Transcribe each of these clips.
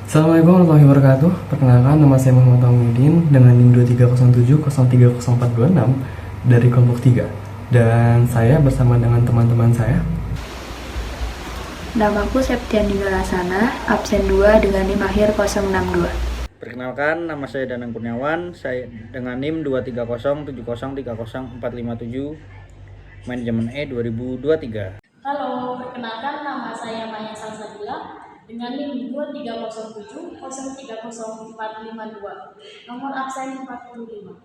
Assalamualaikum warahmatullahi wabarakatuh. Perkenalkan, nama saya Muhammad Tauhidin dengan NIM 2307030426 dari kelompok 3. Dan saya bersama dengan teman-teman saya. Namaku Septian Lasana, absen 2 dengan NIM akhir 062. Perkenalkan, nama saya Danang Kurniawan, saya dengan NIM 23070304557, manajemen E 2023. Halo, perkenalkan nama saya Maya Salsabila dengan NIM 23070304552, nomor absen 45.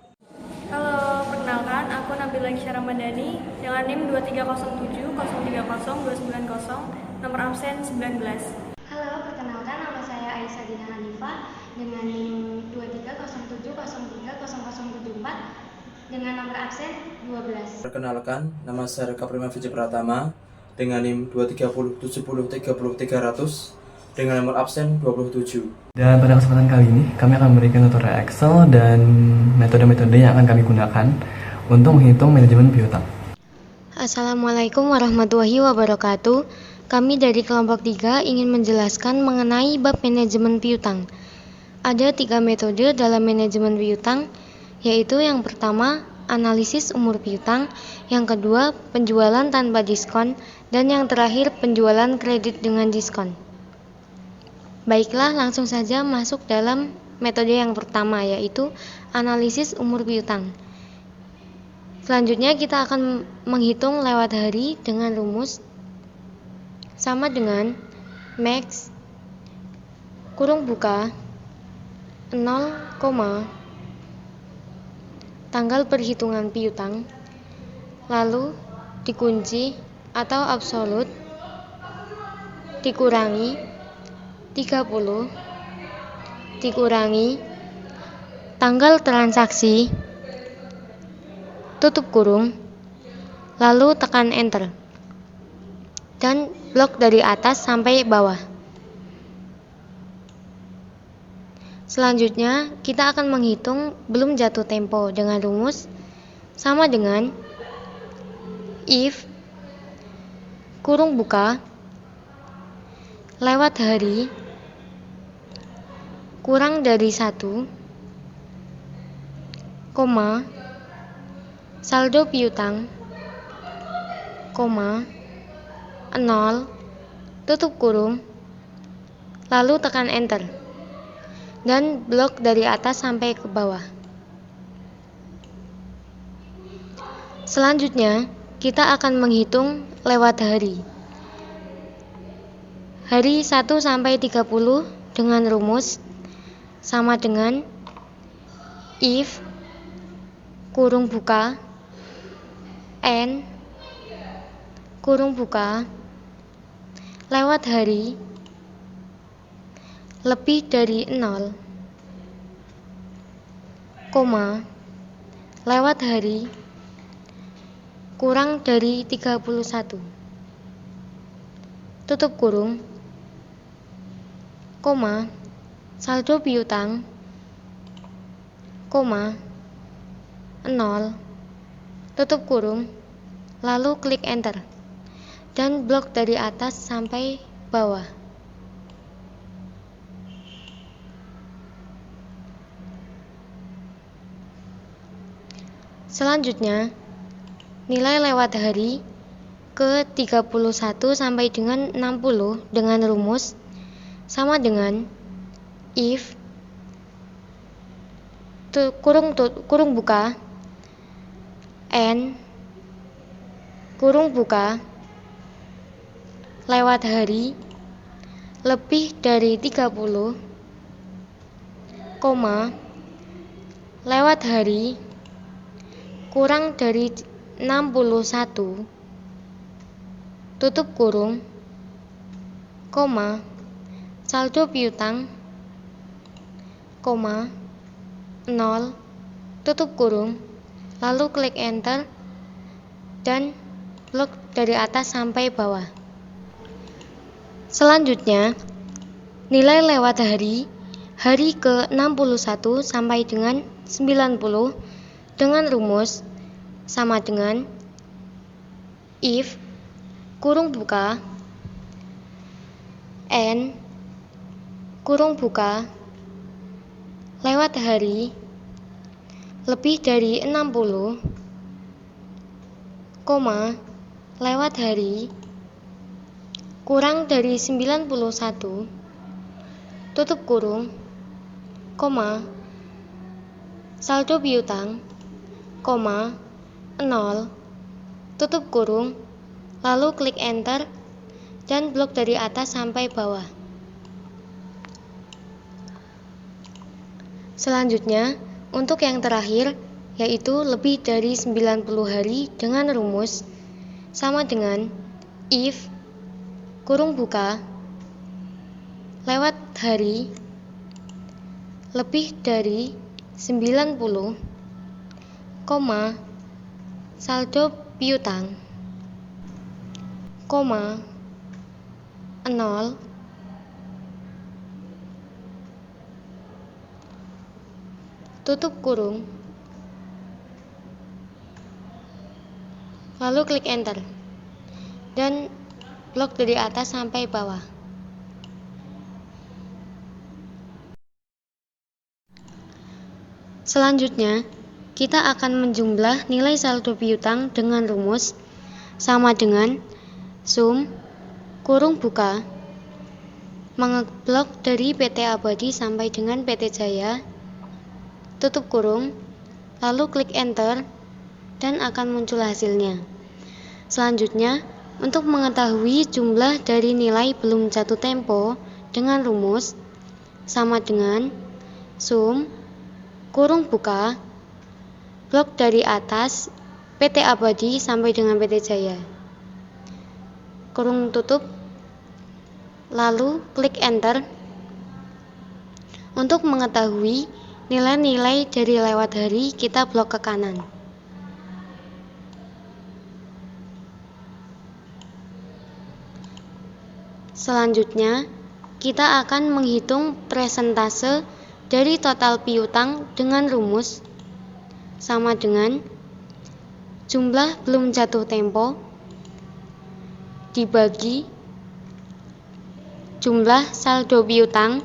Halo, perkenalkan aku Nabila Isyara Ramadhani dengan NIM 23070302990, nomor absen 19. Halo, perkenalkan nama saya Aisyah Dina Hanifah dengan NIM 23073030074 dengan nomor absen 12. Perkenalkan, nama saya Reka Prima Vijay Pratama dengan NIM 23070030300 dengan nomor absen 27. Dan pada kesempatan kali ini, kami akan memberikan tutorial Excel dan metode-metode yang akan kami gunakan untuk menghitung manajemen piutang. Assalamualaikum warahmatullahi wabarakatuh. Kami dari kelompok 3 ingin menjelaskan mengenai bab manajemen piutang. Ada 3 metode dalam manajemen piutang, yaitu yang pertama, analisis umur piutang, yang kedua, penjualan tanpa diskon, dan yang terakhir, penjualan kredit dengan diskon. Baiklah, langsung saja masuk dalam metode yang pertama, yaitu analisis umur piutang. Selanjutnya kita akan menghitung lewat hari dengan rumus sama dengan max kurung buka 0, tanggal perhitungan piutang, lalu dikunci atau absolut dikurangi 30 dikurangi tanggal transaksi, tutup kurung, lalu tekan enter, dan blok dari atas sampai bawah. Selanjutnya kita akan menghitung belum jatuh tempo dengan rumus sama dengan if kurung buka lewat hari kurang dari 1, saldo piutang, 0, tutup kurung, lalu tekan enter, dan blok dari atas sampai ke bawah. Selanjutnya, kita akan menghitung lewat hari. Hari 1 sampai 30 dengan rumus sama dengan if kurung buka n kurung buka lewat hari lebih dari 0, lewat hari kurang dari 31, tutup kurung, saldo piutang, 0, tutup kurung, lalu klik enter, dan blok dari atas sampai bawah. Selanjutnya, nilai lewat hari ke 31 sampai dengan 60 dengan rumus sama dengan if kurung buka n kurung buka lewat hari lebih dari 30, lewat hari kurang dari 61, tutup kurung, saldo piutang, 0, tutup kurung, lalu klik enter, dan blok dari atas sampai bawah. Selanjutnya, nilai lewat hari ke 61 sampai dengan 90 dengan rumus sama dengan if kurung buka n kurung buka, lewat hari, lebih dari 60, koma, lewat hari, kurang dari 91, tutup kurung, koma, saldo piutang, koma, 0, tutup kurung, lalu klik enter, dan blok dari atas sampai bawah. Selanjutnya, untuk yang terakhir, yaitu lebih dari 90 hari dengan rumus sama dengan if, kurung buka, lewat hari, lebih dari 90, koma, saldo piutang, koma, 0, tutup kurung, lalu klik enter, dan blok dari atas sampai bawah. Selanjutnya, kita akan menjumlah nilai saldo piutang dengan rumus sama dengan sum, kurung buka, mengeblok dari PT Abadi sampai dengan PT Jaya, tutup kurung, lalu klik enter, dan akan muncul hasilnya. Selanjutnya, untuk mengetahui jumlah dari nilai belum jatuh tempo dengan rumus sama dengan sum, kurung buka, blok dari atas PT Abadi sampai dengan PT Jaya, kurung tutup, lalu klik enter. Untuk mengetahui nilai-nilai dari lewat hari, kita blok ke kanan. Selanjutnya, kita akan menghitung presentase dari total piutang dengan rumus sama dengan jumlah belum jatuh tempo dibagi jumlah saldo piutang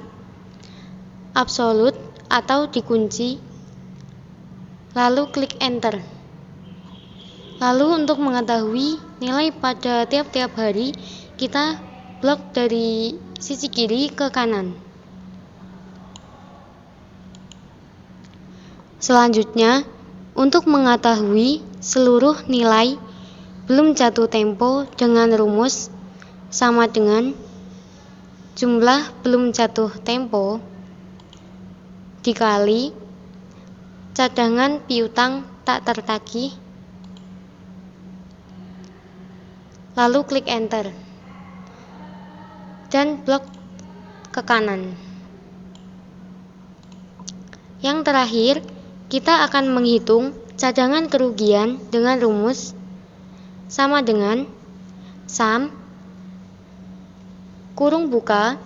absolut atau dikunci, lalu klik enter. Lalu untuk mengetahui nilai pada tiap-tiap hari, kita blok dari sisi kiri ke kanan. Selanjutnya, untuk mengetahui seluruh nilai belum jatuh tempo dengan rumus sama dengan jumlah belum jatuh tempo dikali cadangan piutang tak tertagih, lalu klik enter, dan blok ke kanan. Yang terakhir, kita akan menghitung cadangan kerugian dengan rumus sama dengan sum, kurung buka,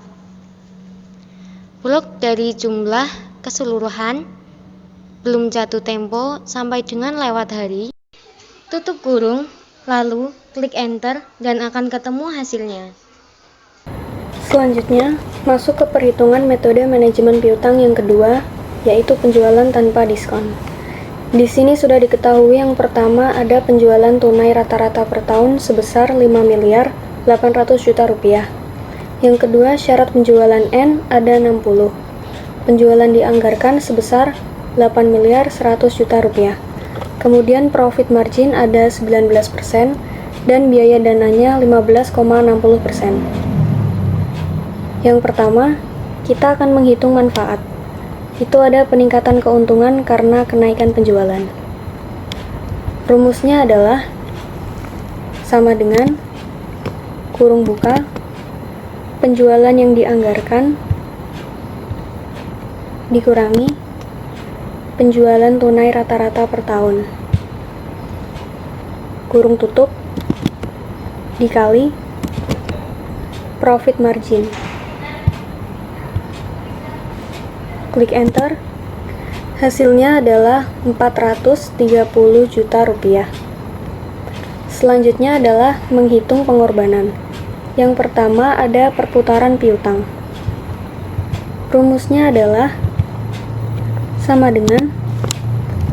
blok dari jumlah keseluruhan belum jatuh tempo sampai dengan lewat hari, tutup kurung, lalu klik enter, dan akan ketemu hasilnya. Selanjutnya, masuk ke perhitungan metode manajemen piutang yang kedua, yaitu penjualan tanpa diskon. Di sini sudah diketahui yang pertama ada penjualan tunai rata-rata per tahun sebesar 5.800 juta rupiah. Yang kedua, syarat penjualan N ada 60. Penjualan dianggarkan sebesar 8.100 juta rupiah. Kemudian profit margin ada 19% dan biaya dananya 15,60%. Yang pertama, kita akan menghitung manfaat. Itu ada peningkatan keuntungan karena kenaikan penjualan. Rumusnya adalah sama dengan kurung buka, penjualan yang dianggarkan dikurangi penjualan tunai rata-rata per tahun, kurung tutup, dikali profit margin. Klik enter. Hasilnya adalah 430 juta rupiah. Selanjutnya adalah menghitung pengorbanan. Yang pertama ada perputaran piutang. Rumusnya adalah sama dengan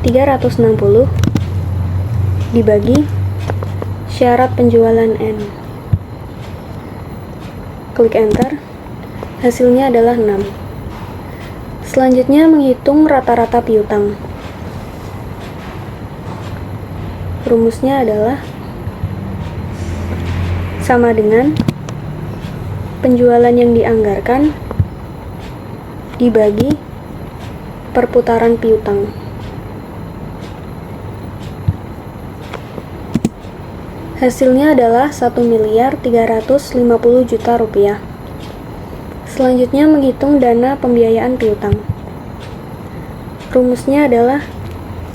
360 dibagi syarat penjualan N. Klik enter. Hasilnya adalah 6. Selanjutnya menghitung rata-rata piutang. Rumusnya adalah sama dengan penjualan yang dianggarkan dibagi perputaran piutang. Hasilnya adalah 1.350.000.000 rupiah. Selanjutnya menghitung dana pembiayaan piutang. Rumusnya adalah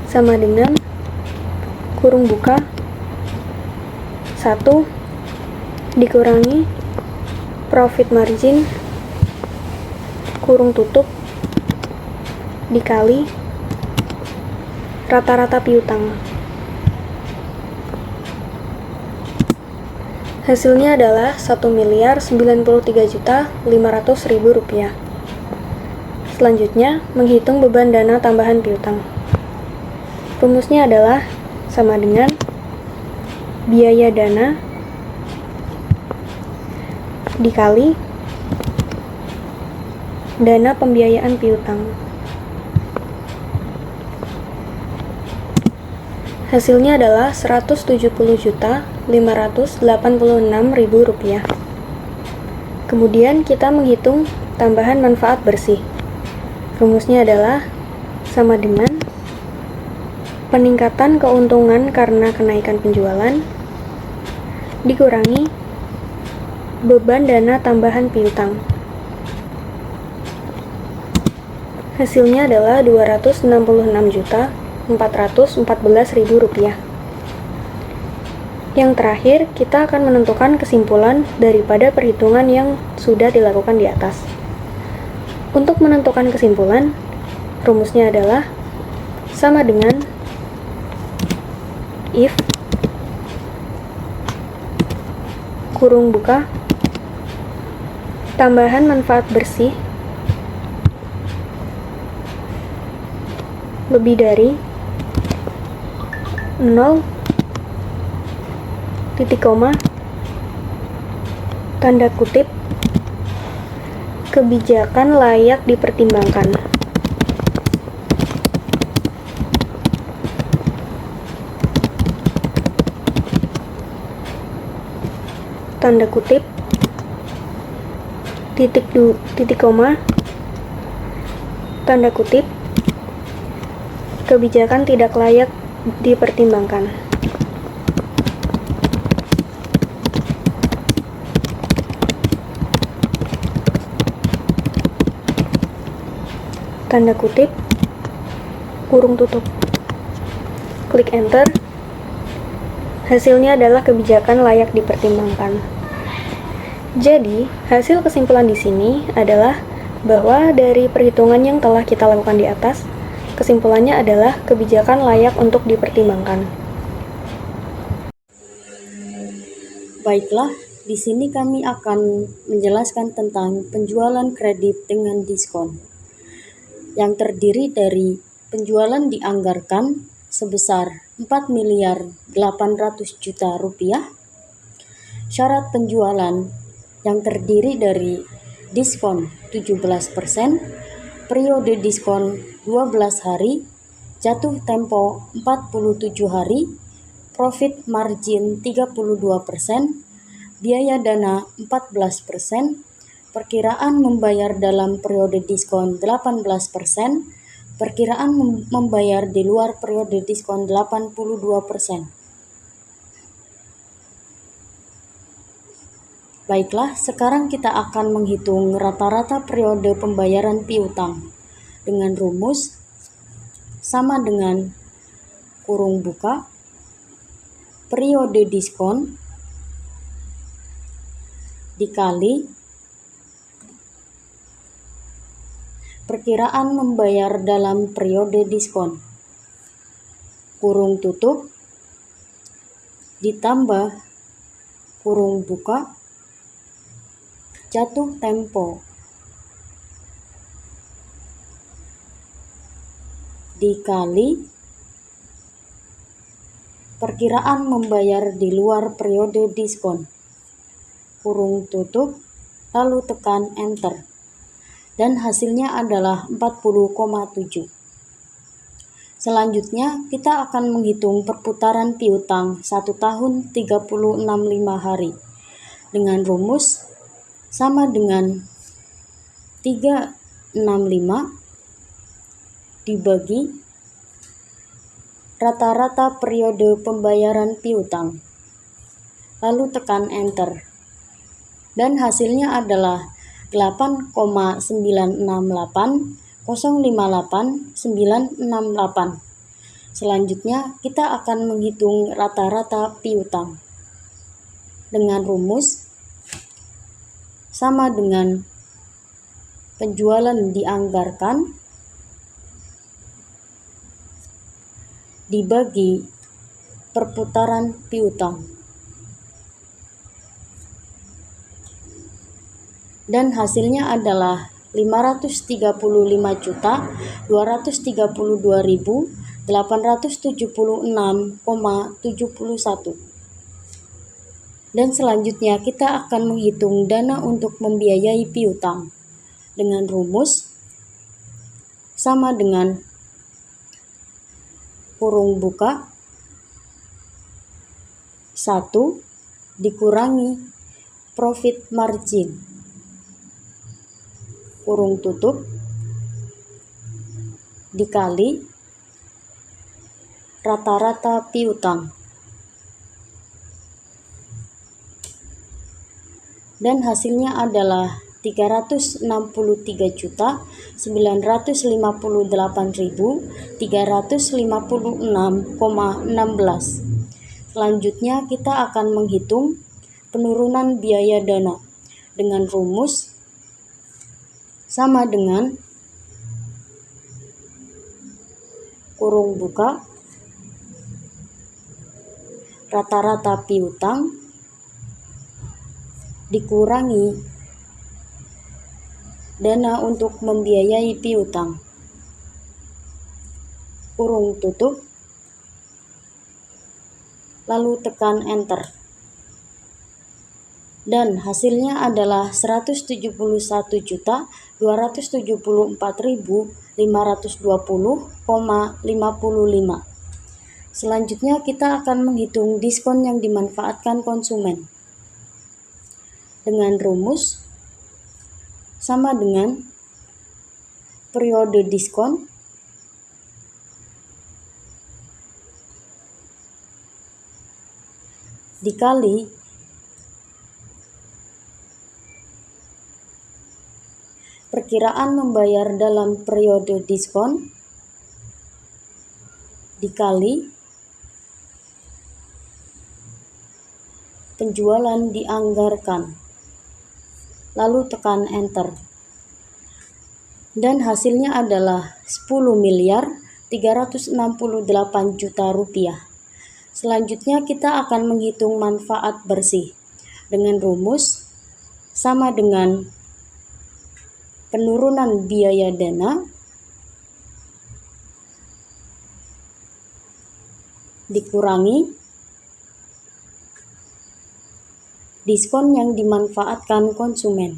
sama dengan kurung buka 1 dikurangi profit margin kurung tutup dikali rata-rata piutang. Hasilnya adalah 1.093.500.000 rupiah. Selanjutnya, menghitung beban dana tambahan piutang. Rumusnya adalah sama dengan biaya dana dikali dana pembiayaan piutang. Hasilnya adalah 170.586.000 rupiah. Kemudian kita menghitung tambahan manfaat bersih. Rumusnya adalah sama dengan peningkatan keuntungan karena kenaikan penjualan dikurangi beban dana tambahan piutang. Hasilnya adalah 266.414.000 rupiah. Yang terakhir, kita akan menentukan kesimpulan daripada perhitungan yang sudah dilakukan di atas. Untuk menentukan kesimpulan, rumusnya adalah sama dengan if kurung buka tambahan manfaat bersih lebih dari 0 titik koma tanda kutip kebijakan layak dipertimbangkan. Tanda kutip titik koma tanda kutip kebijakan tidak layak dipertimbangkan. Tanda kutip kurung tutup. Klik enter. Hasilnya adalah kebijakan layak dipertimbangkan. Jadi, hasil kesimpulan di sini adalah bahwa dari perhitungan yang telah kita lakukan di atas, kesimpulannya adalah kebijakan layak untuk dipertimbangkan. Baiklah, di sini kami akan menjelaskan tentang penjualan kredit dengan diskon yang terdiri dari penjualan dianggarkan sebesar 4.800.000.000 rupiah, syarat penjualan yang terdiri dari diskon 17%, periode diskon 12 hari, jatuh tempo 47 hari, profit margin 32%, biaya dana 14%, perkiraan membayar dalam periode diskon 18%, perkiraan membayar di luar periode diskon 82%. Baiklah, sekarang kita akan menghitung rata-rata periode pembayaran piutang dengan rumus sama dengan kurung buka periode diskon dikali perkiraan membayar dalam periode diskon kurung tutup ditambah kurung buka jatuh tempo dikali perkiraan membayar di luar periode diskon, kurung tutup, lalu tekan enter. Dan hasilnya adalah 40,7. Selanjutnya, kita akan menghitung perputaran piutang 1 tahun 365 hari dengan rumus sama dengan 365 dibagi rata-rata periode pembayaran piutang. Lalu tekan enter. Dan hasilnya adalah 8,968058,968. Selanjutnya, kita akan menghitung rata-rata piutang dengan rumus sama dengan penjualan dianggarkan dibagi perputaran piutang. Dan hasilnya adalah 532.876,71. Dan selanjutnya kita akan menghitung dana untuk membiayai piutang dengan rumus sama dengan kurung buka 1 dikurangi profit margin, kurung tutup, dikali rata-rata piutang. Dan hasilnya adalah 363.958.356,16. Selanjutnya kita akan menghitung penurunan biaya dana dengan rumus sama dengan kurung buka rata-rata piutang dikurangi dana untuk membiayai piutang, kurung tutup, lalu tekan enter. Dan hasilnya adalah 171.274.520,55. Selanjutnya kita akan menghitung diskon yang dimanfaatkan konsumen dengan rumus sama dengan periode diskon dikali perkiraan membayar dalam periode diskon dikali penjualan dianggarkan, lalu tekan enter. Dan hasilnya adalah 10.368 juta rupiah. Selanjutnya kita akan menghitung manfaat bersih dengan rumus sama dengan penurunan biaya dana dikurangi diskon yang dimanfaatkan konsumen.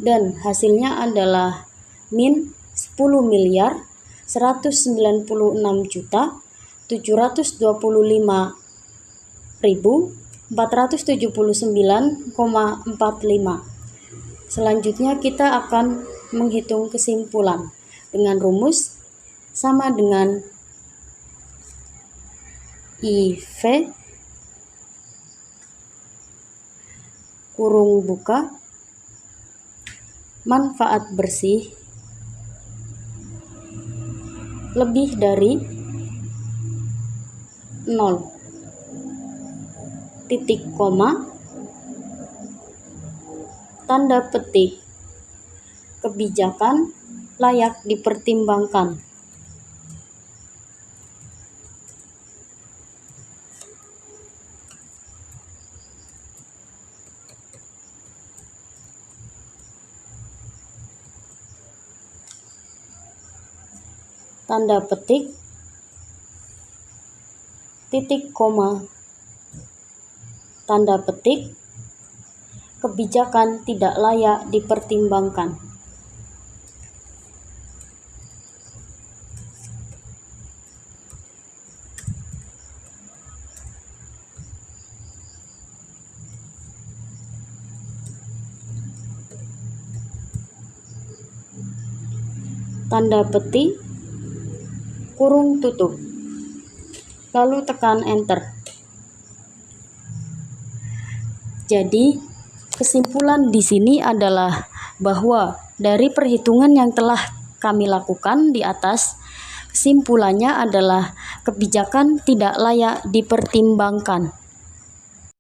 Dan hasilnya adalah min 10.196.479,45. Selanjutnya kita akan menghitung kesimpulan dengan rumus sama dengan IV kurung buka manfaat bersih lebih dari 0 titik koma tanda petik kebijakan layak dipertimbangkan. tanda petik, titik koma, tanda petik, kebijakan tidak layak dipertimbangkan. Tanda petik, kurung tutup, lalu tekan enter. Jadi, kesimpulan di sini adalah bahwa dari perhitungan yang telah kami lakukan di atas, kesimpulannya adalah kebijakan tidak layak dipertimbangkan.